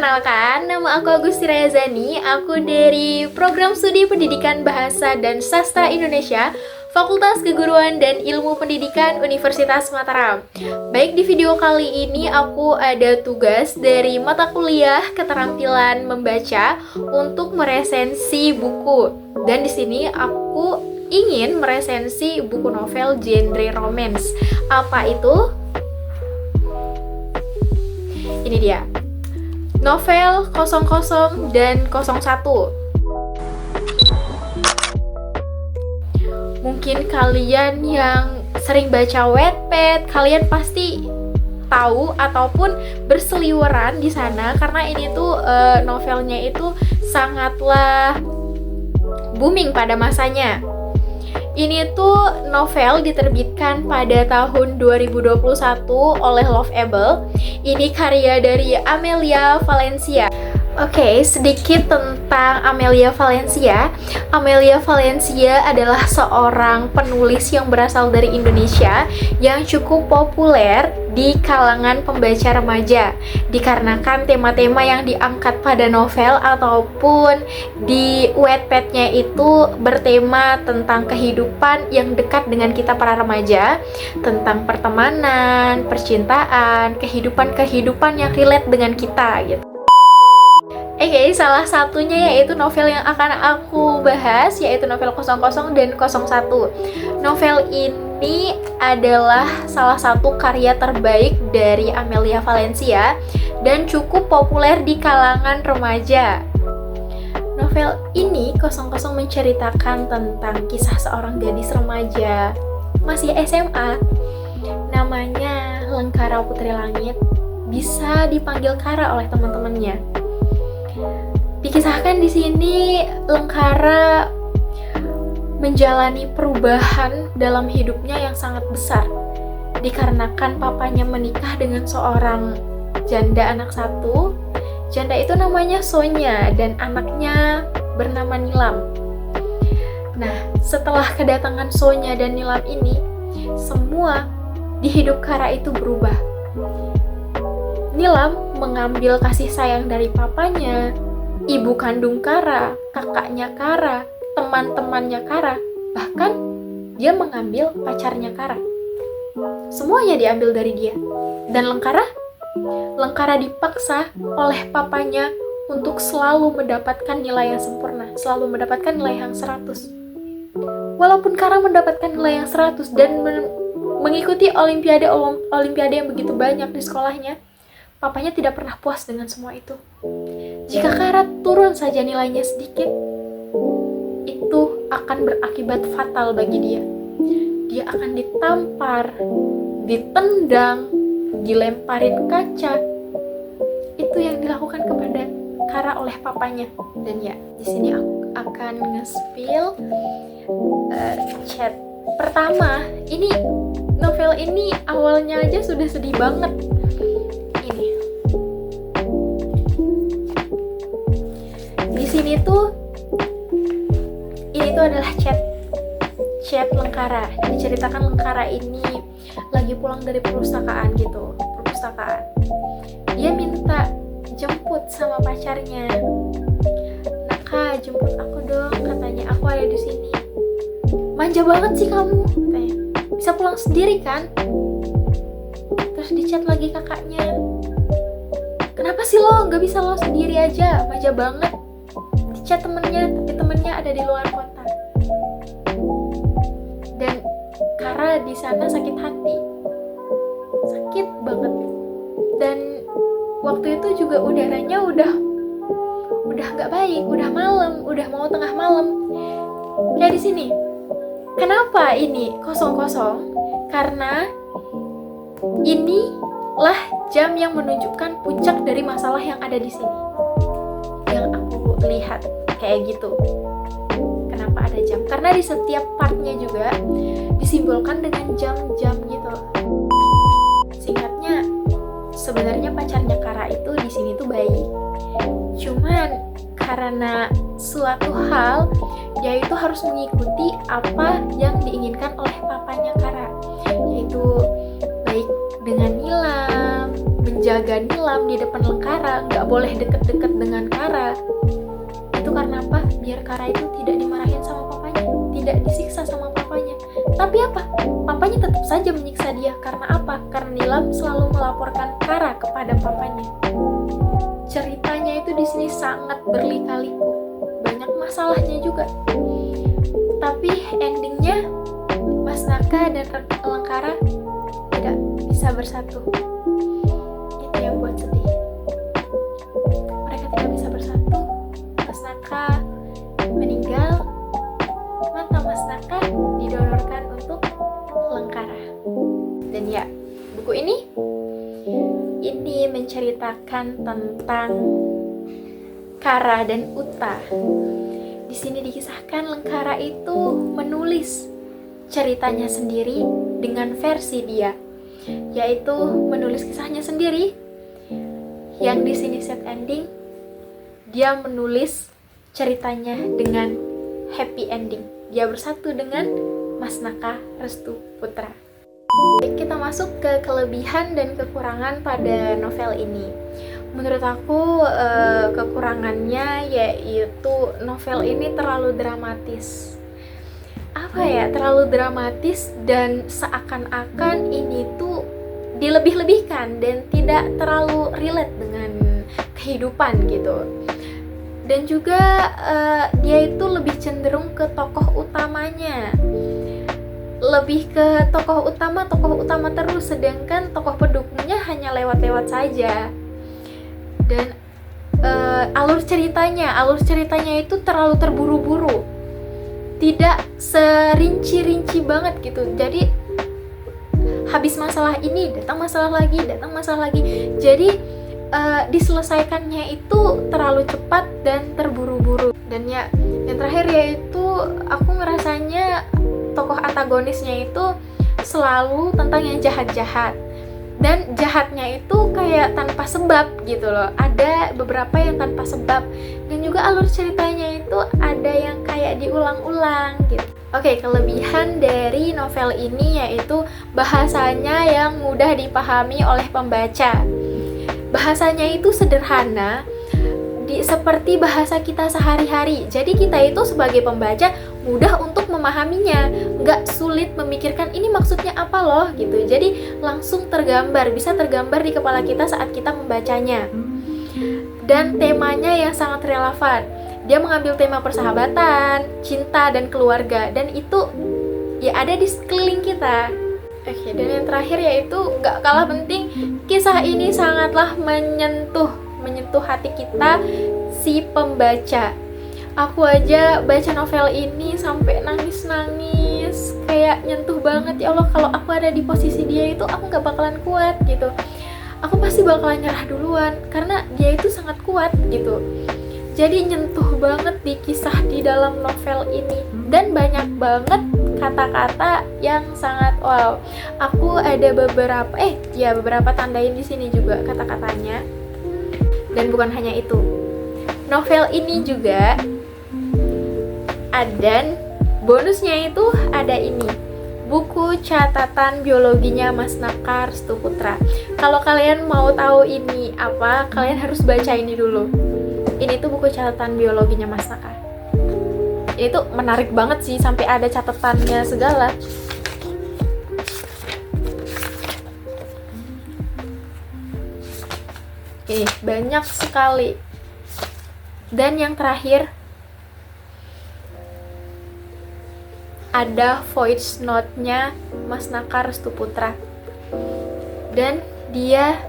Perkenalkan, nama aku Agusti Rayazani. Aku dari Program Studi Pendidikan Bahasa dan Sastra Indonesia, Fakultas Keguruan dan Ilmu Pendidikan Universitas Mataram. Baik, di video kali ini aku ada tugas dari mata kuliah Keterampilan Membaca untuk meresensi buku. Dan di sini aku ingin meresensi buku novel genre romance. Apa itu? Ini dia. Novel 00 dan 01. Mungkin kalian yang sering baca Wattpad, kalian pasti tahu ataupun berseliweran di sana karena ini tuh novelnya itu sangatlah booming pada masanya. Ini tuh novel diterbitkan pada tahun 2021 oleh Loveable. Ini karya dari Amelia Valencia. Oke, sedikit tentang Amelia Valencia. Amelia Valencia adalah seorang penulis yang berasal dari Indonesia yang cukup populer di kalangan pembaca remaja dikarenakan tema-tema yang diangkat pada novel ataupun di Wattpad-nya itu bertema tentang kehidupan yang dekat dengan kita para remaja, tentang pertemanan, percintaan, kehidupan yang relate dengan kita gitu. Oke, salah satunya yaitu novel yang akan aku bahas, yaitu novel 00 dan 01. Novel ini adalah salah satu karya terbaik dari Amelia Valencia dan cukup populer di kalangan remaja. Novel ini 00 menceritakan tentang kisah seorang gadis remaja masih SMA, namanya Lengkara Putri Langit, bisa dipanggil Kara oleh teman-temannya. Dikisahkan di sini Lengkara menjalani perubahan dalam hidupnya yang sangat besar dikarenakan papanya menikah dengan seorang janda anak satu. Janda itu namanya Sonya dan anaknya bernama Nilam. Nah, setelah kedatangan Sonya dan Nilam ini, semua di hidup Kara itu berubah. Nilam mengambil kasih sayang dari papanya, ibu kandung Kara, kakaknya Kara, teman-temannya Kara, bahkan dia mengambil pacarnya Kara. Semuanya diambil dari dia. Dan Lengkara dipaksa oleh papanya untuk selalu mendapatkan nilai yang sempurna, selalu mendapatkan nilai yang 100. Walaupun Kara mendapatkan nilai yang 100 dan mengikuti olimpiade yang begitu banyak di sekolahnya, papanya tidak pernah puas dengan semua itu. Jika Kara turun saja nilainya sedikit, itu akan berakibat fatal bagi dia. Dia akan ditampar, ditendang, dilemparin kaca. Itu yang dilakukan kepada Kara oleh papanya. Dan ya, di sini aku akan nge-spill chat. Pertama, ini novel ini awalnya aja sudah sedih banget. Ini tuh adalah chat Lengkara. Diceritakan Lengkara ini lagi pulang dari perpustakaan. Dia minta jemput sama pacarnya. "Nah Kak, jemput aku dong," katanya, "aku ada di sini." "Manja banget sih kamu," katanya. "Bisa pulang sendiri kan?" Terus dicat lagi kakaknya. "Kenapa sih lo nggak bisa lo sendiri aja? Manja banget." Chat temennya, tapi temennya ada di luar kota. Dan Kara di sana sakit hati, sakit banget. Dan waktu itu juga udaranya udah nggak baik, udah malam, udah mau tengah malam. Kayak di sini. Kenapa ini 00? Karena inilah jam yang menunjukkan puncak dari masalah yang ada di sini. Yang aku lihat kayak gitu. Kenapa ada jam? Karena di setiap partnya juga disimbolkan dengan jam-jam gitu. Singkatnya, sebenarnya pacarnya Kara itu di sini tuh baik. Cuman karena suatu hal, dia itu harus mengikuti apa yang diinginkan oleh papanya Kara, yaitu baik dengan Nilam, menjaga Nilam di depan Lengkara, nggak boleh deket-deket dengan Kara. Itu karena apa? Biar Kara itu tidak dimarahin sama papanya, tidak disiksa sama papanya. Tapi apa? Papanya tetap saja menyiksa dia. Karena apa? Karena Nilam selalu melaporkan Kara kepada papanya. Ceritanya itu di sini sangat berlika-liku, banyak masalahnya juga. Tapi endingnya Mas Naka dan Lengkara tidak bisa bersatu. Itu yang buat sedih. Mereka tidak bisa bersatu. Mas Naka meninggal, mata Mas Naka didonorkan untuk Lengkara. Dan ya, buku ini menceritakan tentang Kara dan Uta. Di sini dikisahkan Lengkara itu menulis ceritanya sendiri dengan versi dia, yaitu menulis kisahnya sendiri. Yang di sini set ending, dia menulis ceritanya dengan happy ending. Dia bersatu dengan Mas Naka Restu Putra. Kita masuk ke kelebihan dan kekurangan pada novel ini. Menurut aku kekurangannya yaitu novel ini terlalu dramatis. Terlalu dramatis dan seakan-akan ini tuh dilebih-lebihkan dan tidak terlalu relate dengan kehidupan gitu. Dan juga dia itu lebih cenderung ke tokoh utamanya. Lebih ke tokoh utama terus, sedangkan tokoh pendukungnya hanya lewat-lewat saja. Dan alur ceritanya itu terlalu terburu-buru, tidak serinci-rinci banget gitu. Jadi habis masalah ini datang masalah lagi. Jadi diselesaikannya itu terlalu cepat dan terburu-buru. Dan ya, yang terakhir yaitu aku ngerasanya tokoh antagonisnya itu selalu tentang yang jahat-jahat, dan jahatnya itu kayak tanpa sebab gitu loh. Ada beberapa yang tanpa sebab, dan juga alur ceritanya itu ada yang kayak diulang-ulang gitu. Oke, kelebihan dari novel ini yaitu bahasanya yang mudah dipahami oleh pembaca. Bahasanya itu sederhana, seperti bahasa kita sehari-hari. Jadi kita itu sebagai pembaca mudah untuk memahaminya, nggak sulit memikirkan ini maksudnya apa loh gitu. Jadi langsung bisa tergambar di kepala kita saat kita membacanya. Dan temanya yang sangat relevan. Dia mengambil tema persahabatan, cinta, dan keluarga, dan itu ya ada di sekeliling kita. Oke, dan yang terakhir yaitu nggak kalah penting, kisah ini sangatlah menyentuh hati kita si pembaca. Aku aja baca novel ini sampai nangis, kayak nyentuh banget. Ya Allah, kalau aku ada di posisi dia itu aku nggak bakalan kuat gitu. Aku pasti bakalan nyerah duluan karena dia itu sangat kuat gitu. Jadi nyentuh banget di kisah di dalam novel ini, dan banyak banget kata-kata yang sangat wow. Aku ada beberapa tandain di sini juga kata-katanya. Dan bukan hanya itu, novel ini juga ada bonusnya, itu ada ini, buku catatan biologinya Mas Naka Restu Putra. Kalau kalian mau tahu ini apa, kalian harus baca ini dulu. Ini tuh buku catatan biologinya Mas Naka. Ini tuh menarik banget sih, sampai ada catatannya segala. Banyak sekali. Dan yang terakhir ada voice note-nya Mas Naka Restu Putra, dan dia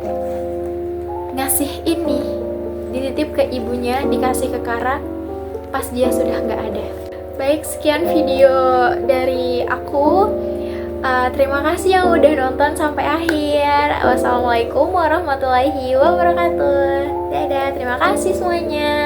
ngasih ini, dititip ke ibunya, dikasih ke Kara pas dia sudah nggak ada. Baik, sekian video dari aku. Terima kasih yang udah nonton sampai akhir. Wassalamualaikum warahmatullahi wabarakatuh. Dadah, terima kasih semuanya.